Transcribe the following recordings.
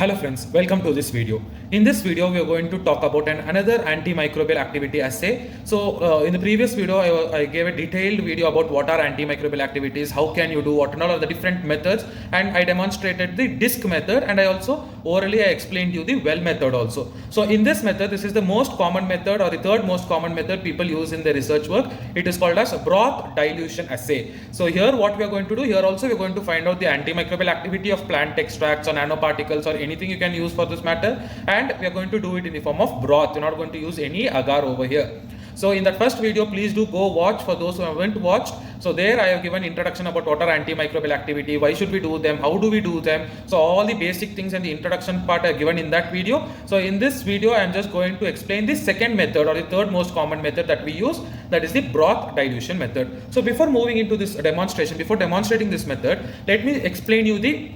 Hello friends, welcome to this video. In this video, we are going to talk about another antimicrobial activity assay. So in the previous video, I gave a detailed video about what are antimicrobial activities, how can you do, what and all are the different methods, and I demonstrated the DISC method, and I also orally I explained you the well method also. So in this method, this is the most common method or the third most common method people use in their research work. It is called as broth dilution assay. So here what we are going to do, here also we are going to find out the antimicrobial activity of plant extracts or nanoparticles or anything you can use for this matter, and we are going to do it in the form of broth. You're not going to use any agar over here. So in that first video, please do go watch for those who haven't watched. So there I have given introduction about what are antimicrobial activity, why should we do them, how do we do them. So all the basic things and the introduction part are given in that video. So in this video, I am just going to explain the second method or the third most common method that we use, that is the broth dilution method. So before moving into this demonstration, before demonstrating this method, let me explain you the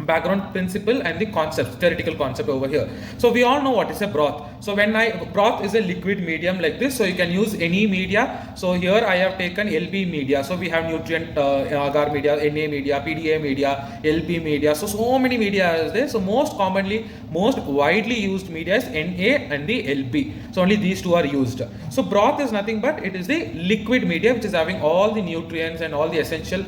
background principle and the concept, theoretical concept over here. So we all know what is a broth. So broth is a liquid medium like this, so you can use any media. So here I have taken LB media. So we have nutrient agar media, Na media, PDA media, LP media. So many media is there. So most widely used media is Na and the LP. So only these two are used. So broth is nothing but it is the liquid media which is having all the nutrients and all the essential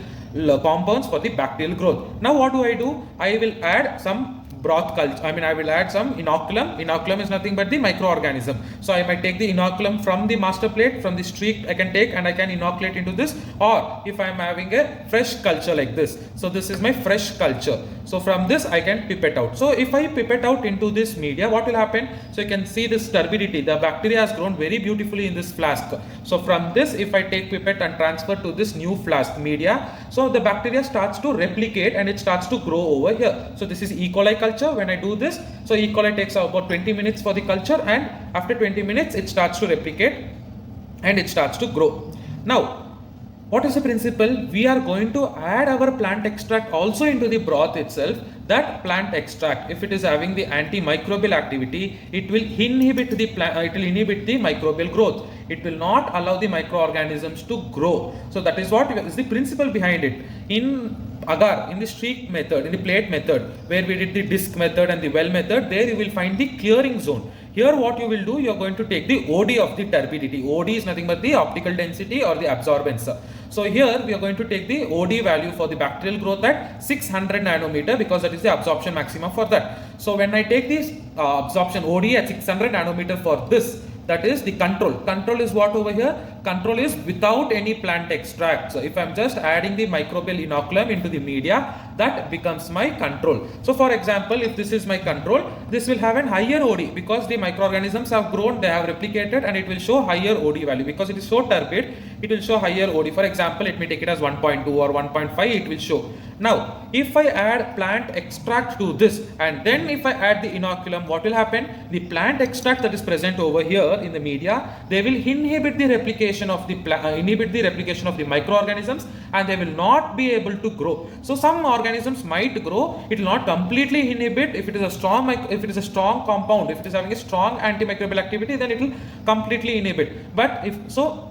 compounds for the bacterial growth. Now what do? I will add some broth culture. I will add some inoculum. Inoculum is nothing but the microorganism. So I might take the inoculum from the master plate, from the streak I can take, and I can inoculate into this, or if I am having a fresh culture like this. So this is my fresh culture. So from this I can pipette out. So if I pipette out into this media, what will happen? So you can see this turbidity. The bacteria has grown very beautifully in this flask. So from this, if I take pipette and transfer to this new flask media, so the bacteria starts to replicate and it starts to grow over here. So this is E. coli culture. When I do this, so E. coli takes about 20 minutes for the culture, and after 20 minutes it starts to replicate and it starts to grow. Now what is the principle? We are going to add our plant extract also into the broth itself. That plant extract, if it is having the antimicrobial activity, it will inhibit the microbial growth. It will not allow the microorganisms to grow. So that is what is the principle behind it. In agar, in the streak method, in the plate method, where we did the disc method and the well method, there you will find the clearing zone. Here what you will do, you are going to take the OD of the turbidity. OD is nothing but the optical density or the absorbance. So here we are going to take the OD value for the bacterial growth at 600 nanometer, because that is the absorption maximum for that. So when I take this absorption OD at 600 nanometer for this, that is the control. Control is what over here? Control is without any plant extract. So if I'm just adding the microbial inoculum into the media, that becomes my control. So for example, if this is my control, this will have an higher OD because the microorganisms have grown, they have replicated, and it will show higher OD value because it is so turbid. It will show higher OD. For example, let me take it as 1.2 or 1.5, it will show. Now, if I add plant extract to this, and then if I add the inoculum, what will happen? The plant extract that is present over here in the media, they will inhibit the replication of the microorganisms, and they will not be able to grow. So some organisms might grow, it will not completely inhibit. If it is a strong compound, if it is having a strong antimicrobial activity, then it will completely inhibit. But if so,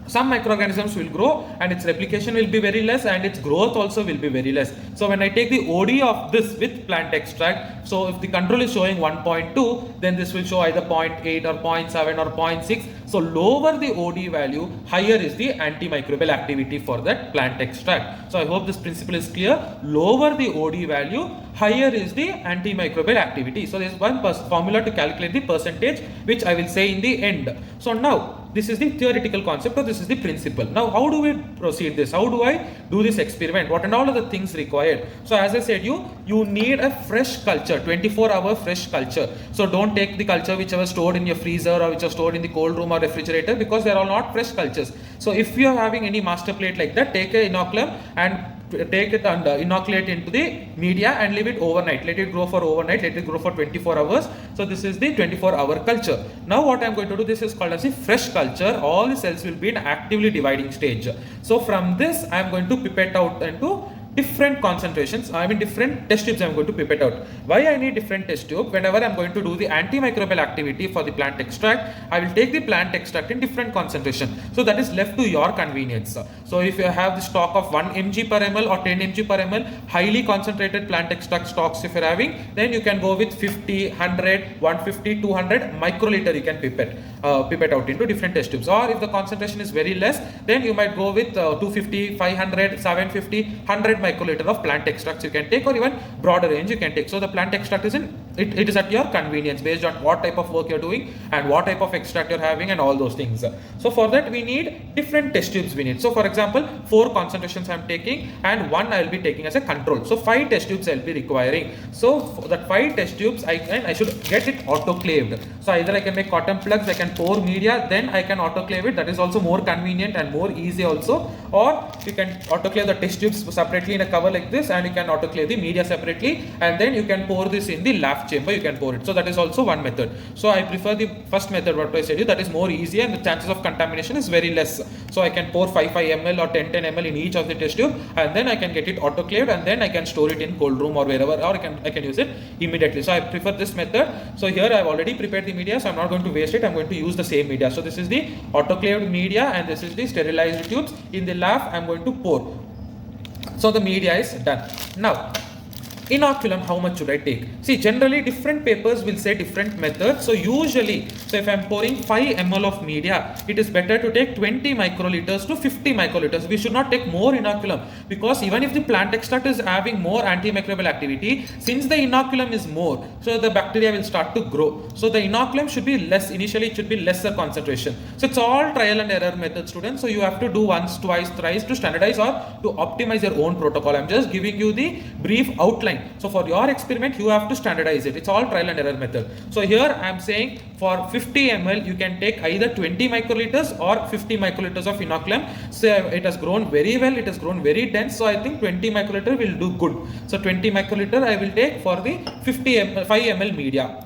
some microorganisms will grow and its replication will be very less and its growth also will be very less. So when I take the OD of this with plant extract, so if the control is showing 1.2, then this will show either 0.8 or 0.7 or 0.6. So lower the OD value, higher is the antimicrobial activity for that plant extract. So I hope this principle is clear. Lower the OD value, higher is the antimicrobial activity. So there is one formula to calculate the percentage, which I will say in the end. So now this is the theoretical concept, or this is the principle. Now how do we proceed this? How do I do this experiment? What and all are the things required? So as I said, you need a fresh culture, 24-hour fresh culture. So don't take the culture which was stored in your freezer or which was stored in the cold room or refrigerator, because they are all not fresh cultures. So if you are having any master plate like that, take a inoculum and take it and inoculate into the media and leave it overnight. Let it grow for overnight, let it grow for 24 hours. So this is the 24-hour culture. Now what I am going to do, this is called as a fresh culture. All the cells will be in actively dividing stage. So from this I am going to pipette out into different concentrations, I mean different test tubes I'm going to pipette out. Why I need different test tube? Whenever I'm going to do the antimicrobial activity for the plant extract, I will take the plant extract in different concentration. So that is left to your convenience. So if you have the stock of 1 mg per ml or 10 mg per ml, highly concentrated plant extract stocks if you're having, then you can go with 50, 100, 150, 200 microliter you can pipette out into different test tubes. Or if the concentration is very less, then you might go with 250, 500, 750, 100 microliter of plant extracts you can take, or even broader range you can take. So the plant extract is it is at your convenience based on what type of work you're doing and what type of extract you're having and all those things. So for that we need different test tubes we need. So for example, 4 concentrations I'm taking and 1 I'll be taking as a control. So 5 test tubes I'll be requiring. So for that 5 test tubes I should get it autoclaved. So either I can make cotton plugs, I can pour media, then I can autoclave it. That is also more convenient and more easy also. Or you can autoclave the test tubes separately in a cover like this, and you can autoclave the media separately, and then you can pour this in the lab chamber, you can pour it. So that is also one method. So I prefer the first method what I said you, that is more easier and the chances of contamination is very less. So I can pour 5 ml or 10 ml in each of the test tube, and then I can get it autoclaved, and then I can store it in cold room or wherever, or I can use it immediately. So I prefer this method. So here I have already prepared the media, so I'm not going to waste it. I'm going to use the same media. So this is the autoclaved media and this is the sterilized tubes. In the lab I'm going to pour. So the media is done. Now inoculum, how much should I take? See, generally different papers will say different methods. So usually, so if I'm pouring 5 ml of media, it is better to take 20 microliters to 50 microliters. We should not take more inoculum, because even if the plant extract is having more antimicrobial activity, since the inoculum is more, so the bacteria will start to grow. So the inoculum should be less. Initially it should be lesser concentration. So it's all trial and error method, students. So you have to do once, twice, thrice to standardize or to optimize your own protocol. I'm just giving you the brief outline. So for your experiment, you have to standardize it. It's all trial and error method. So here I am saying for 50 ml, you can take either 20 microliters or 50 microliters of inoculum. So it has grown very well. It has grown very dense. So I think 20 microliter will do good. So 20 microliter I will take for the 5 ml media.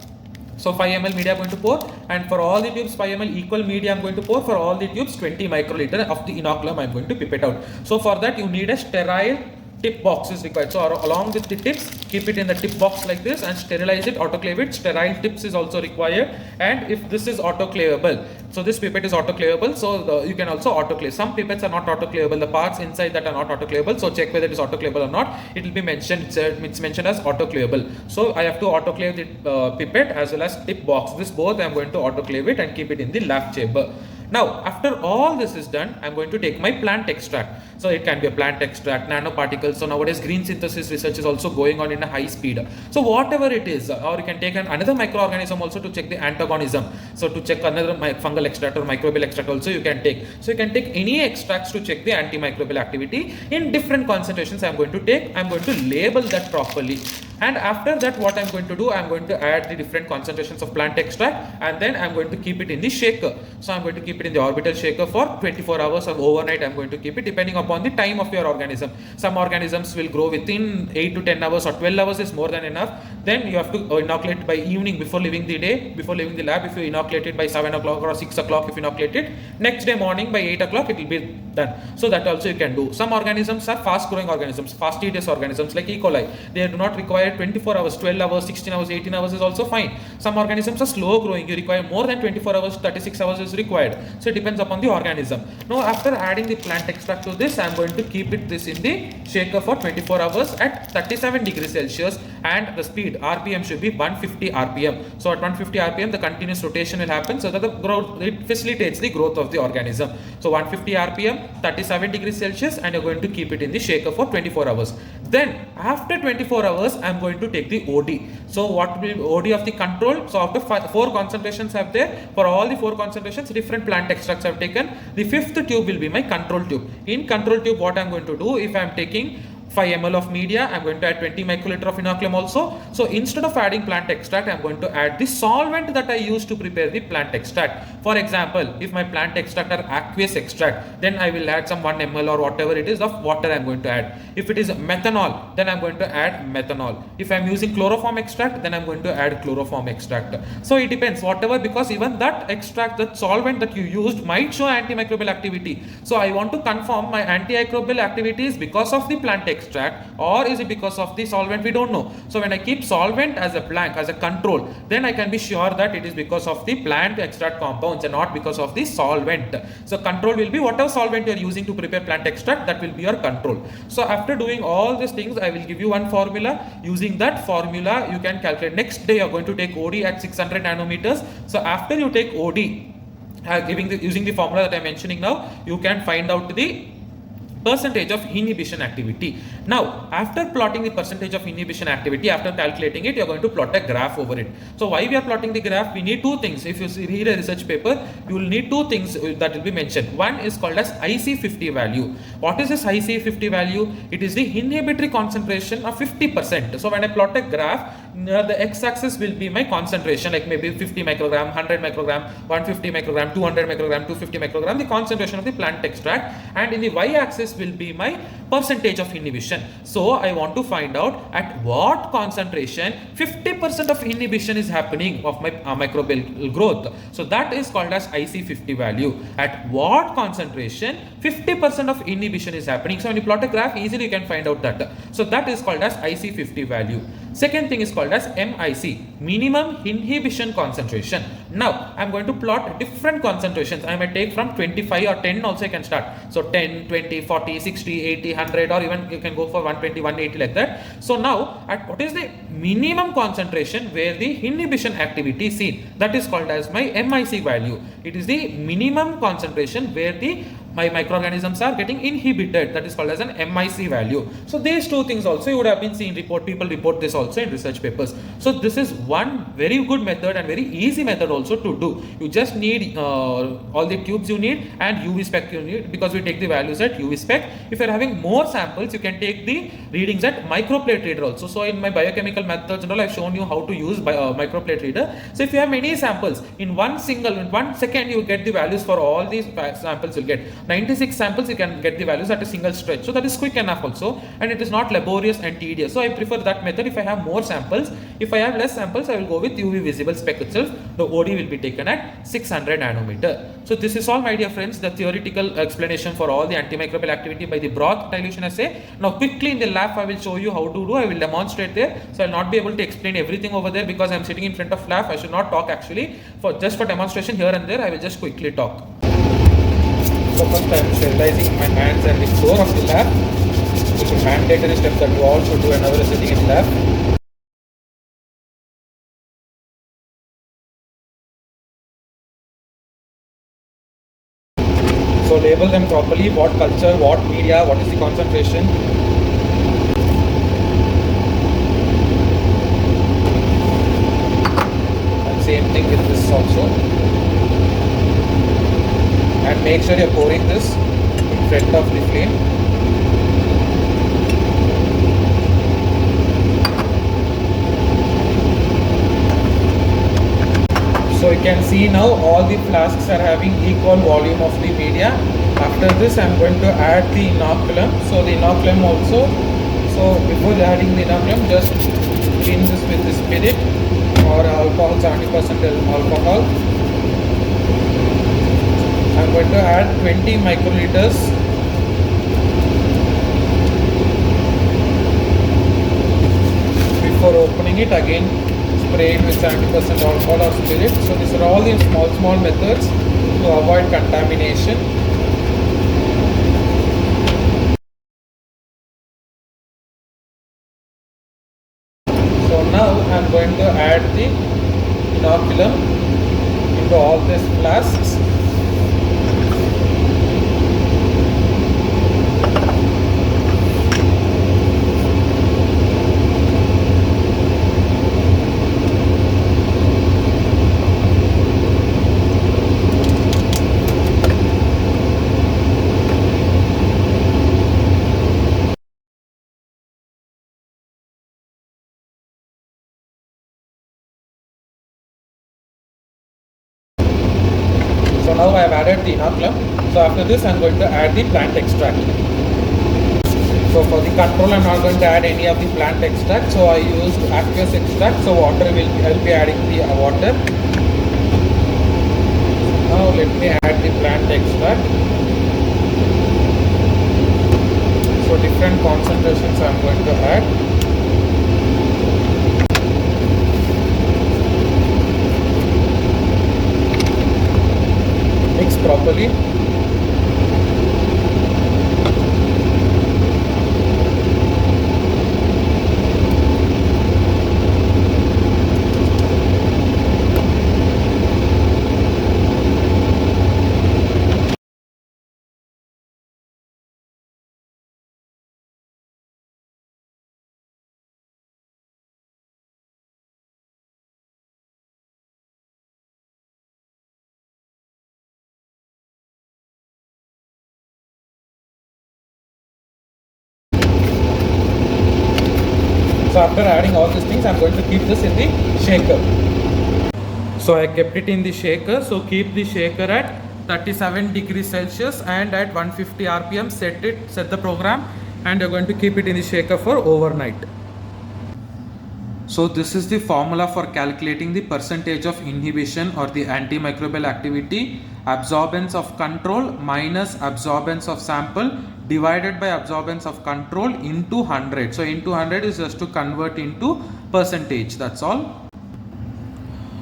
So 5 ml media I'm going to pour, and for all the tubes 5 ml equal media I'm going to pour. For all the tubes 20 microliter of the inoculum I'm going to pipette out. So for that you need a sterile tip box is required. So along with the tips, keep it in the tip box like this and sterilize it, autoclave it. Sterile tips is also required. And if this is autoclavable, so this pipette is autoclavable, so you can also autoclave. Some pipettes are not autoclavable, the parts inside that are not autoclavable. So check whether it is autoclavable or not. It will be mentioned, it's mentioned as autoclavable. So I have to autoclave the pipette as well as tip box. This both I am going to autoclave it and keep it in the lab chamber. Now, after all this is done, I'm going to take my plant extract. So it can be a plant extract, nanoparticles. So nowadays green synthesis research is also going on in a high speed. So whatever it is, or you can take another microorganism also to check the antagonism. So to check another fungal extract or microbial extract also you can take. So you can take any extracts to check the antimicrobial activity in different concentrations. I'm going to take, I'm going to label that properly. And after that, what I'm going to do, I'm going to add the different concentrations of plant extract, and then I'm going to keep it in the shaker. So I'm going to keep it in the orbital shaker for 24 hours or overnight. I'm going to keep it depending upon the time of your organism. Some organisms will grow within 8 to 10 hours or 12 hours is more than enough. Then you have to inoculate by evening before leaving the day, before leaving the lab. If you inoculate it by 7 o'clock or 6 o'clock, if you inoculate it, next day morning by 8 o'clock, it will be done. So that also you can do. Some organisms are fast growing organisms, fastidious organisms like E. coli. They do not require 24 hours, 12 hours, 16 hours, 18 hours is also fine. Some organisms are slow growing. You require more than 24 hours, 36 hours is required. So it depends upon the organism. Now after adding the plant extract to this, I am going to keep it this in the shaker for 24 hours at 37 degrees Celsius, and the speed RPM should be 150 RPM. So at 150 RPM the continuous rotation will happen, so that the growth, it facilitates the growth of the organism. So 150 RPM, 37 degrees Celsius, and you're going to keep it in the shaker for 24 hours. Then after 24 hours I'm going to take the OD. So what will be OD of the control? So after 4 concentrations have there, for all the 4 concentrations different plant extracts I've taken. The 5th tube will be my control tube. In control tube what I'm going to do, if I'm taking 5 ml of media, I'm going to add 20 microliter of inoculum also. So instead of adding plant extract, I'm going to add the solvent that I use to prepare the plant extract. For example, if my plant extract are aqueous extract, then I will add some 1 ml or whatever it is of water I'm going to add. If it is methanol, then I'm going to add methanol. If I'm using chloroform extract, then I'm going to add chloroform extract. So it depends, whatever, because even that extract, that solvent that you used might show antimicrobial activity. So I want to confirm my antimicrobial activity is because of the plant extract extract, or is it because of the solvent? We don't know. So when I keep solvent as a blank, as a control, then I can be sure that it is because of the plant extract compounds and not because of the solvent. So control will be whatever solvent you are using to prepare plant extract, that will be your control. So after doing all these things, I will give you one formula. Using that formula, you can calculate. Next day you are going to take OD at 600 nanometers. So after you take OD, using the formula that I am mentioning now, you can find out the percentage of inhibition activity. Now, after plotting the percentage of inhibition activity, after calculating it, you are going to plot a graph over it. So why we are plotting the graph? We need two things. If you read a research paper, you will need two things that will be mentioned. One is called as IC50 value. What is this IC50 value? It is the inhibitory concentration of 50%. So when I plot a graph, the x-axis will be my concentration, like maybe 50 microgram, 100 microgram, 150 microgram, 200 microgram, 250 microgram, the concentration of the plant extract, and in the y-axis will be my percentage of inhibition. So I want to find out at what concentration 50% of inhibition is happening of my microbial growth. So that is called as IC50 value. At what concentration 50% of inhibition is happening. So when you plot a graph, easily you can find out that. So that is called as IC50 value. Second thing is called as MIC, minimum inhibition concentration. Now I am going to plot different concentrations. I may take from 25 or 10 also I can start. So 10, 20, 40, 60, 80, 100, or even you can go for 120, 180 like that. So now at what is the minimum concentration where the inhibition activity is seen? That is called as my MIC value. It is the minimum concentration where my microorganisms are getting inhibited. That is called as an MIC value. So these two things also you would have been seeing people report this also in research papers. So this is one very good method and very easy method also to do. You just need all the tubes you need and UV spec you need, because we take the values at UV spec. If you are having more samples, you can take the readings at microplate reader also. So in my biochemical methods and all, I've shown you how to use microplate reader. So if you have many samples, in 1 second you get the values for all these samples. You'll get 96 samples, you can get the values at a single stretch. So that is quick enough also, and it is not laborious and tedious. So I prefer that method if I have more samples. If I have less samples, I will go with UV visible spec itself. The OD will be taken at 600 nanometer. So this is all, my dear friends, the theoretical explanation for all the antimicrobial activity by the broth dilution assay. Now quickly in the lab I will show you how to do. I will demonstrate there. So I will not be able to explain everything over there because I am sitting in front of lab. I should not talk actually. Just for demonstration here and there, I will just quickly talk. So first I am sterilizing my hands and the floor of the lab. This is a mandatory step that you all should do whenever sitting in lab. So label them properly, what culture, what media, what is the concentration. And same thing with this also. And make sure you are pouring this in front of the flame. So you can see now all the flasks are having equal volume of the media. After this I am going to add the inoculum. So the inoculum also, so before adding the inoculum, just clean this with the spirit or alcohol, 70% alcohol. I am going to add 20 microliters. Before opening it, again spray it with 70% alcohol or spirit. So these are all the small methods to avoid contamination. So now I am going to add the inoculum into all these flasks. So now I have added the inoculum. So after this I am going to add the plant extract. So for the control I am not going to add any of the plant extract. So I used aqueous extract. So I will be adding the water. Now let me add the plant extract. So different concentrations I am going to add. Mix properly. So after adding all these things, I'm going to keep this in the shaker. So I kept it in the shaker. So keep the shaker at 37 degrees Celsius and at 150 RPM. Set the program, and you're going to keep it in the shaker for overnight. So this is the formula for calculating the percentage of inhibition or the antimicrobial activity. Absorbance of control minus absorbance of sample divided by absorbance of control into 100. So into 100 is just to convert into percentage, that's all.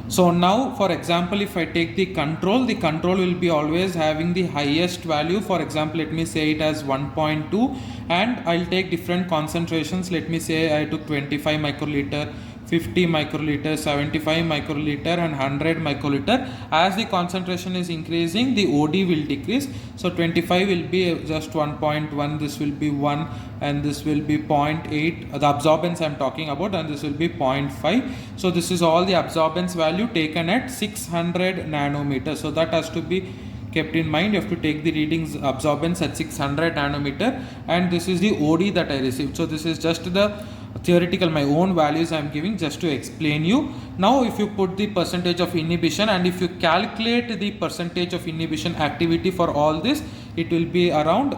So now, for example, if I take the control will be always having the highest value. For example, let me say it as 1.2, and I'll take different concentrations. Let me say I took 25 microliter, 50 microliter, 75 microliter and 100 microliter. As the concentration is increasing, the OD will decrease. So 25 will be just 1.1, this will be 1, and this will be 0.8, the absorbance I am talking about, and this will be 0.5. So this is all the absorbance value taken at 600 nanometers. So that has to be kept in mind. You have to take the readings absorbance at 600 nanometer, and this is the OD that I received. So this is just the theoretical, my own values I am giving just to explain you. Now if you put the percentage of inhibition and if you calculate the percentage of inhibition activity for all this, it will be around.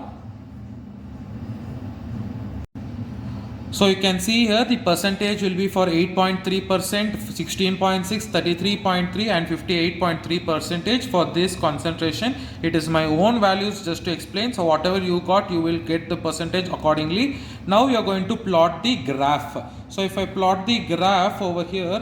So you can see here the percentage will be for 8.3%, 16.6, 33.3 and 58.3 percentage for this concentration. It is my own values just to explain. So whatever you got, you will get the percentage accordingly. Now we are going to plot the graph. So if I plot the graph over here,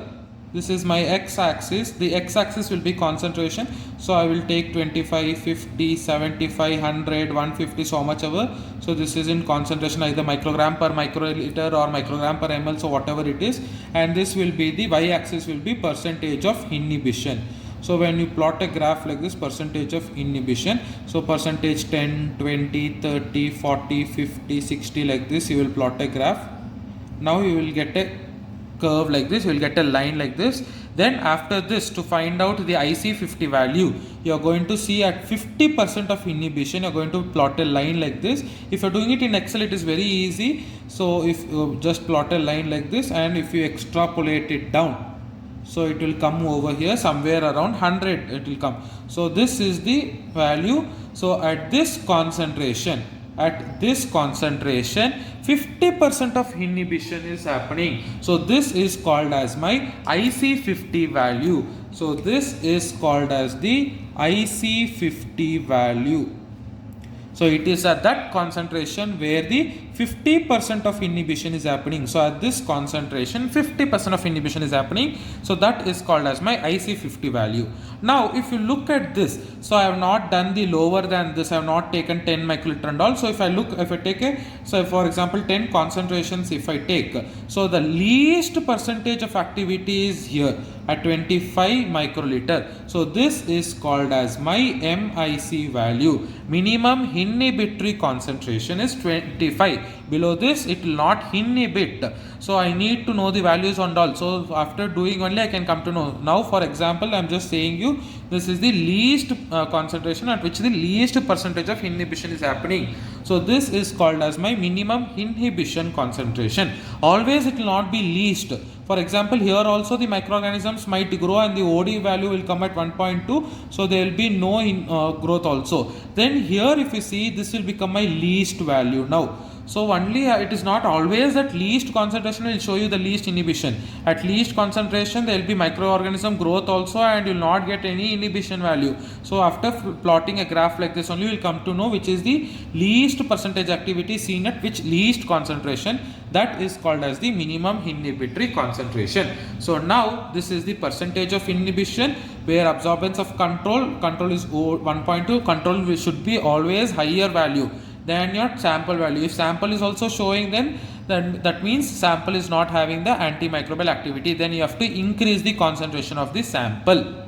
this is my x-axis. The x-axis will be concentration. So I will take 25, 50, 75, 100, 150, so much ever. So this is in concentration, either microgram per microliter or microgram per ml, so whatever it is. And this will be the y-axis will be percentage of inhibition. So when you plot a graph like this, percentage of inhibition, so percentage 10, 20, 30, 40, 50, 60 like this, you will plot a graph. Now you will get a curve like this, you will get a line like this. Then after this, to find out the IC50 value, you are going to see at 50% of inhibition, you are going to plot a line like this. If you are doing it in Excel, it is very easy. So if you just plot a line like this, and if you extrapolate it down, so it will come over here somewhere around 100 it will come. So this is the value. So at this concentration, 50% of inhibition is happening. So this is called as my IC50 value. So this is called as the IC50 value. So it is at that concentration where the 50% of inhibition is happening. So at this concentration, 50% of inhibition is happening. So that is called as my IC50 value. Now if you look at this, so I have not done the lower than this, I have not taken 10 microliter and all. So if I take a, so for example 10 concentrations if I take, so the least percentage of activity is here at 25 microliter. So this is called as my MIC value. Minimum inhibitory concentration is 25. Below this it will not inhibit. So I need to know the values and all. So after doing only I can come to know. Now for example I am just saying you, this is the least concentration at which the least percentage of inhibition is happening. So this is called as my minimum inhibition concentration. Always it will not be least. For example, here also the microorganisms might grow and the OD value will come at 1.2. So there will be no growth also. Then here if you see, this will become my least value now. So only it is not always that least concentration will show you the least inhibition. At least concentration there will be microorganism growth also, and you will not get any inhibition value. So after plotting a graph like this only, you will come to know which is the least percentage activity seen at which least concentration. That is called as the minimum inhibitory concentration. So now this is the percentage of inhibition, where absorbance of control is 1.2. Control should be always higher value than your sample value. If sample is also showing, then that means sample is not having the antimicrobial activity, then you have to increase the concentration of the sample.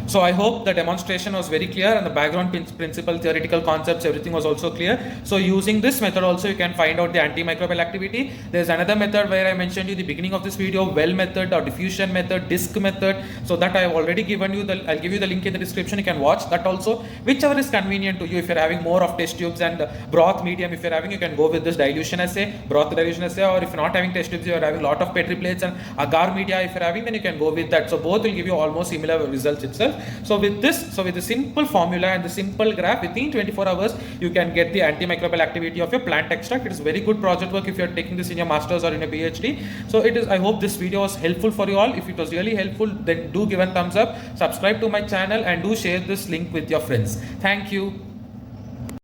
So I hope the demonstration was very clear, and the background principle, theoretical concepts, everything was also clear. So using this method also you can find out the antimicrobial activity. There's another method where I mentioned you the beginning of this video, well method or diffusion method, disk method. So that I have already given you I'll give you the link in the description. You can watch that also, whichever is convenient to you. If you're having more of test tubes and broth medium, if you're having, you can go with this dilution assay, broth dilution assay. Or if you're not having test tubes, you're having a lot of Petri plates and agar media, if you're having, then you can go with that. So both will give you almost similar results itself. So with the simple formula and the simple graph, within 24 hours you can get the antimicrobial activity of your plant extract. It is very good project work if you are taking this in your masters or in a PhD. So it is, I hope this video was helpful for you all. If it was really helpful, then do give a thumbs up, subscribe to my channel, and do share this link with your friends. Thank you.